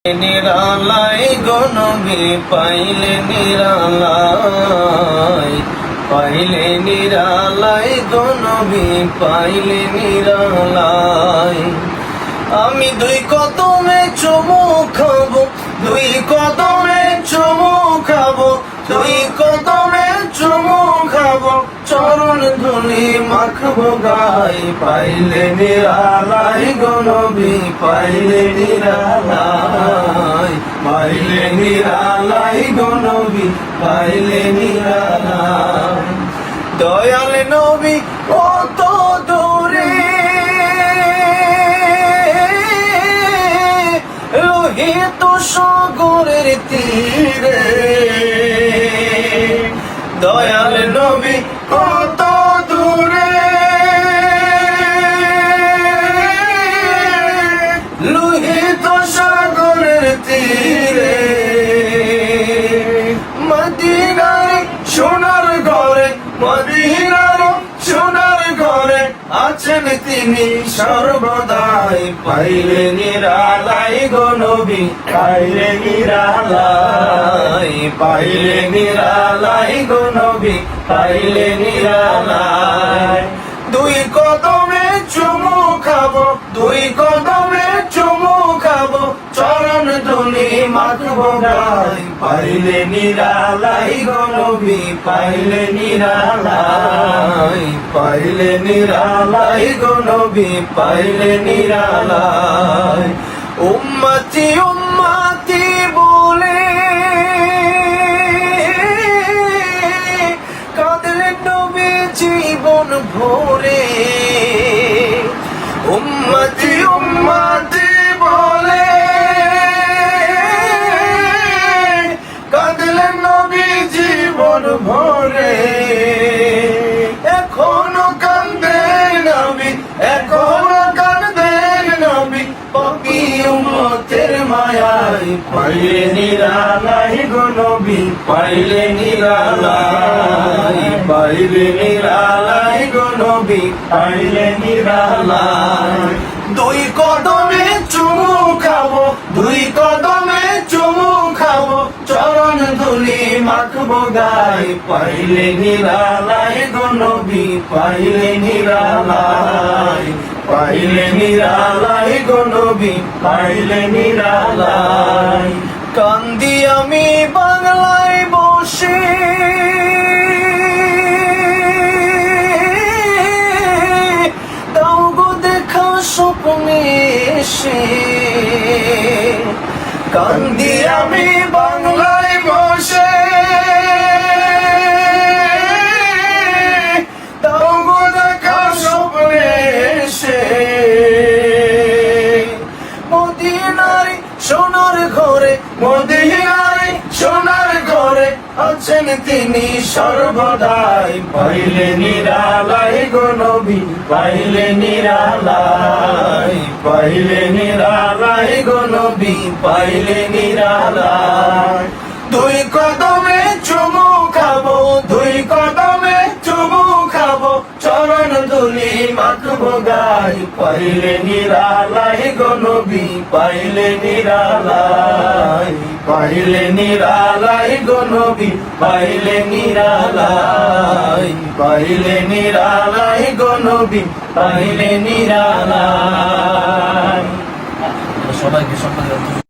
নিরালাই গো নবী পাইলে নিরালাই, পাইলে নিরালাই গো নবী পাইলে নিরালাই। আমি দুই কদমে চুমু খাবো, দুই কদমে চুমু খাবো, দুই কদমে চুমু খাবো, চরণ ধুলি মাখবো গাই। পাইলে নিরালাই গো নবী পাইলে নিরালাই, পাইলে নিরালাই গো নবী পাইলে নিরালাই। দয়াল নবী কত দূরে লোহিত সাগরের তীরে, দয়াল নবী কত দূরে লোহিত সাগরের তীরে। মদিনায় সোনার ঘরে, মদিনায় সোনার ঘরে আছেন তিনি সর্বদাই। পাইলে নিরালাই গো নবী পাইলে নিরালাই, পাইলে নিরালাই গো নবী পাইলে নিরালাই। দুই কদমে চুমু খাবো, দুই কদমে চুমু খাবো, চরণ ধুলি মাখবো গাই। পাইলে নিরালাই গো নবী পাইলে নিরালাই, পাইলে নিরালাই গো নবী পাইলে নিরালাই। উম্মতি উম্মতি বলে কাঁদলেন নবী জীবন ভরে, উম্মতি উম্মতি বলে কাঁদলেন নবী জীবন ভরে। এখনো কাঁদেন নবী, এখনো কাঁদেন নবী পাপী উম্মতের মায়ায়। পাইলে নিরালাই গো নবী পাইলে নিরালাই, পাইলে নিরালাই গো নবী পাইলে নিরালাই। দুই কদমে চুমু খাবো, দুই কদমে চুমু খাবো, চরণ ধুলি মাখবো গাই। পাইলে নিরালাই গো নবী পাইলে নিরালাই, পাইলে নিরালাই গো নবী পাইলে নিরালাই। কান্দি আমি বাংলায় বসে দাও গো দেখা স্বপ্নে এসে, কান্দি আমি বাংলায় বসে দাও গো দেখা স্বপ্নে এসে। মদিনার সোনার ঘরে, মদিনার সোনার ঘরে আছেন তিনি সর্বদাই। পাইলে নিরালাই গো নবী পাইলে নিরালাই, পাইলে নিরালাই গো নবী পাইলে নিরালাই। দুই কদমে চুমু খাবো, দুই কদমে চুমু খাবো, চরণ ধুলি মাখবো গাই। পাইলে নিরালাই গো নবী পাইলে নিরালাই, পাইলে নিরালাই গো নবী পাইলে নিরালাই, পাইলে নিরালাই গো নবী পাইলে নিরালাই। সবাইকে সম্মান।